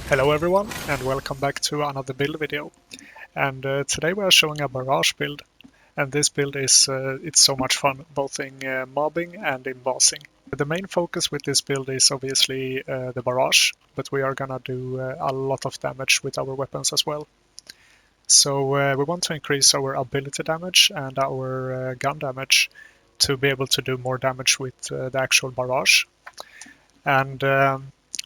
Hello everyone and welcome back to another build video. And today we are showing a Barrage build, and this build is it's so much fun both in mobbing and in bossing. The main focus with this build is obviously the Barrage, but we are gonna do a lot of damage with our weapons as well. So we want to increase our ability damage and our gun damage to be able to do more damage with the actual Barrage. And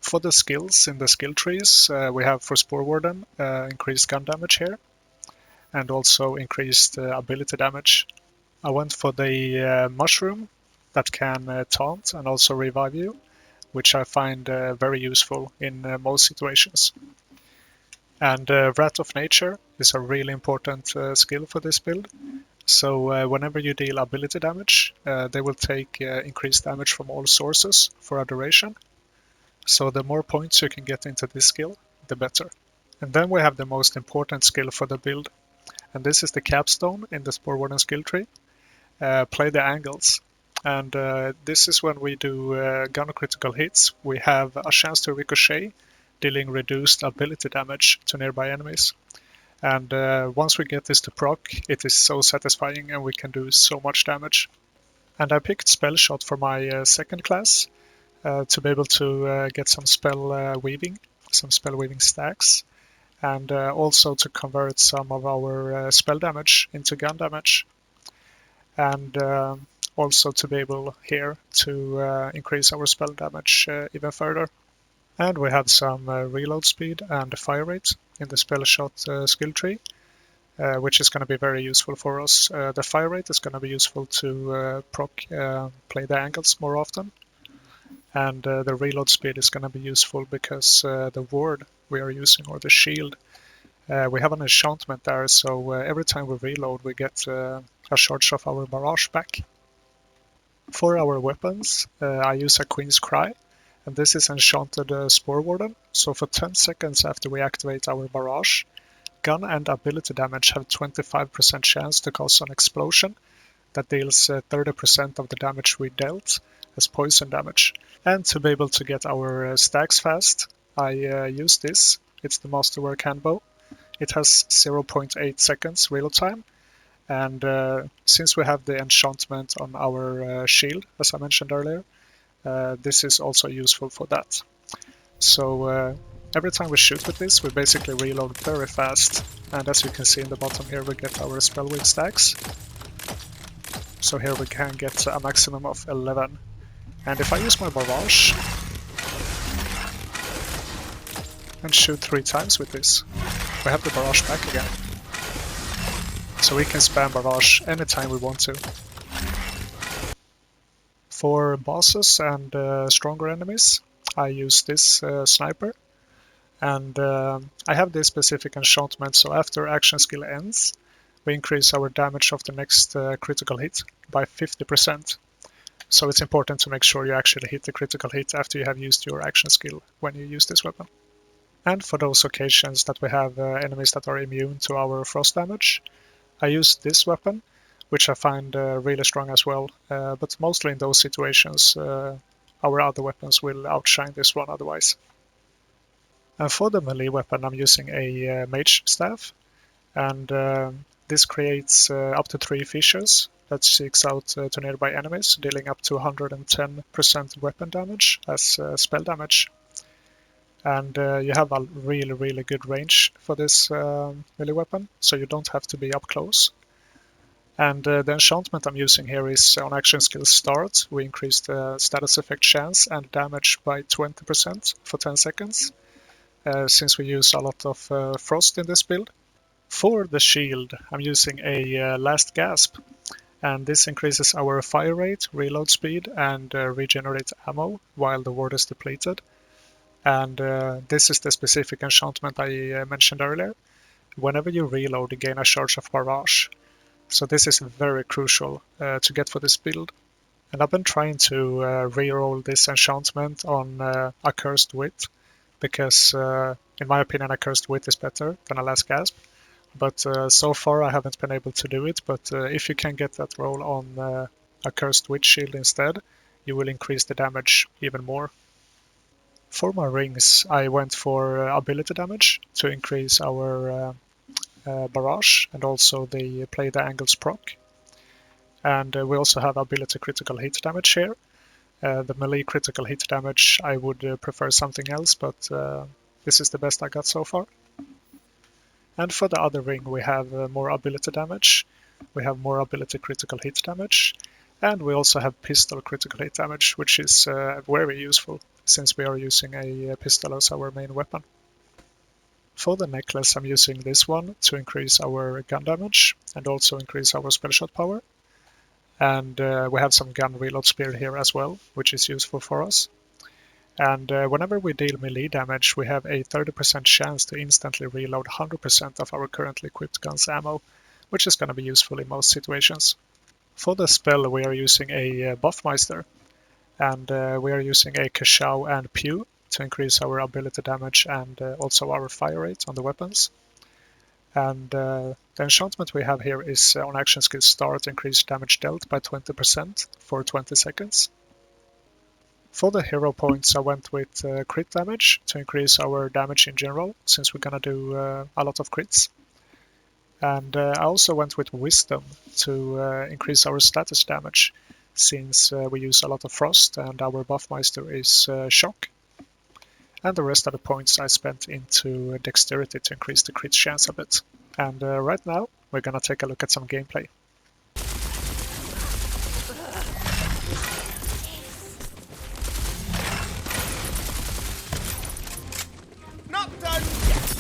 for the skills in the skill trees, we have for Spore Warden increased gun damage here, and also increased ability damage. I went for the mushroom that can taunt and also revive you, which I find very useful in most situations. And Wrath of Nature is a really important skill for this build. So whenever you deal ability damage, they will take increased damage from all sources for a duration. So the more points you can get into this skill, the better. And then we have the most important skill for the build, and this is the capstone in the Spore Warden skill tree. Play the angles. And this is when we do gun critical hits, we have a chance to ricochet, dealing reduced ability damage to nearby enemies. And once we get this to proc, it is so satisfying and we can do so much damage. And I picked Spellshot for my second class, to be able to get some spell weaving stacks, and also to convert some of our spell damage into gun damage, and also to be able here to increase our spell damage even further. And we have some reload speed and fire rate in the Spellshot skill tree, which is going to be very useful for us. The fire rate is going to be useful to play the angles more often. And the reload speed is going to be useful because the ward we are using, or the shield, we have an enchantment there, so every time we reload we get a charge of our Barrage back. For our weapons, I use a Queen's Cry, and this is enchanted Spore Warden, so for 10 seconds after we activate our Barrage, gun and ability damage have 25% chance to cause an explosion that deals 30% of the damage we dealt as poison damage. And to be able to get our stacks fast, I use this. It's the Masterwork Handbow. It has 0.8 seconds reload time, and since we have the enchantment on our shield, as I mentioned earlier, this is also useful for that. So every time we shoot with this, we basically reload very fast, and as you can see in the bottom here, we get our spellweave stacks. So here we can get a maximum of 11. And if I use my Barrage and shoot 3 times with this, we have the Barrage back again. So we can spam Barrage anytime we want to. For bosses and stronger enemies, I use this sniper. And I have this specific enchantment, so after action skill ends, we increase our damage of the next critical hit by 50%. So it's important to make sure you actually hit the critical hit after you have used your action skill when you use this weapon. And for those occasions that we have enemies that are immune to our frost damage, I use this weapon, which I find really strong as well, but mostly in those situations our other weapons will outshine this one otherwise. And for the melee weapon, I'm using a mage staff, and this creates up to 3 fissures that seeks out to nearby enemies, dealing up to 110% weapon damage as spell damage. And you have a really good range for this melee weapon, so you don't have to be up close. And the enchantment I'm using here is on action skill start. We increase the status effect chance and damage by 20% for 10 seconds, since we use a lot of frost in this build. For the shield, I'm using a last gasp, and this increases our fire rate, reload speed, and regenerate ammo while the ward is depleted. And this is the specific enchantment I mentioned earlier. Whenever you reload, you gain a charge of Barrage. So this is very crucial to get for this build. And I've been trying to reroll this enchantment on Accursed Wit, because in my opinion Accursed Wit is better than a last gasp. But so far I haven't been able to do it, but if you can get that roll on a Cursed Witch Shield instead, you will increase the damage even more. For my rings, I went for ability damage to increase our Barrage and also the Play the Angles proc. And we also have ability critical hit damage here. The melee critical hit damage, I would prefer something else, but this is the best I got so far. And for the other ring, we have more ability damage, we have more ability critical hit damage, and we also have pistol critical hit damage, which is very useful since we are using a pistol as our main weapon. For the necklace, I'm using this one to increase our gun damage and also increase our spellshot power. And we have some gun reload spear here as well, which is useful for us. And whenever we deal melee damage, we have a 30% chance to instantly reload 100% of our currently equipped gun's ammo, which is going to be useful in most situations. For the spell, we are using a Buffmeister, and we are using a Kashao and Pew to increase our ability damage and also our fire rate on the weapons. And the enchantment we have here is on action skill start, increase damage dealt by 20% for 20 seconds. For the hero points, I went with crit damage to increase our damage in general, since we're gonna do a lot of crits. And I also went with wisdom to increase our status damage, since we use a lot of frost and our Buffmeister is shock. And the rest of the points I spent into dexterity to increase the crit chance a bit. And right now, we're gonna take a look at some gameplay. Not done yet!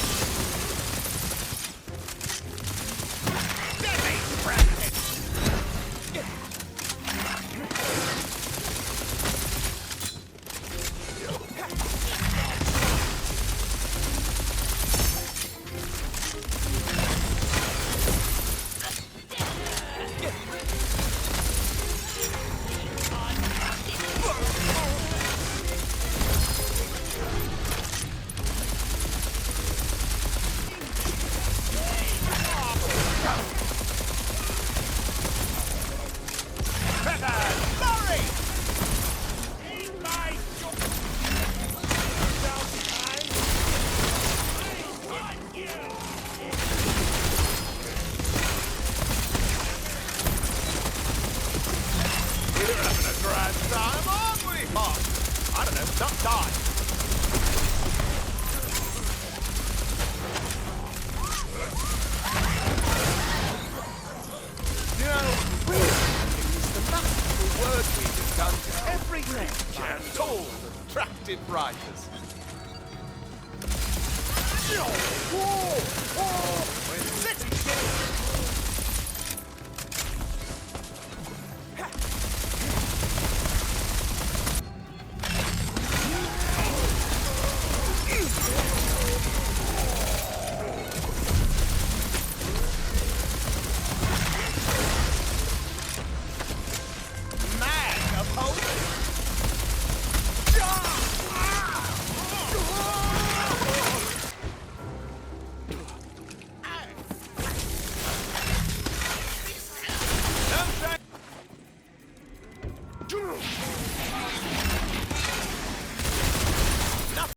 I don't know, not die. You know, it's the masterful work we've done to every rich and tall and attractive writers. Whoa!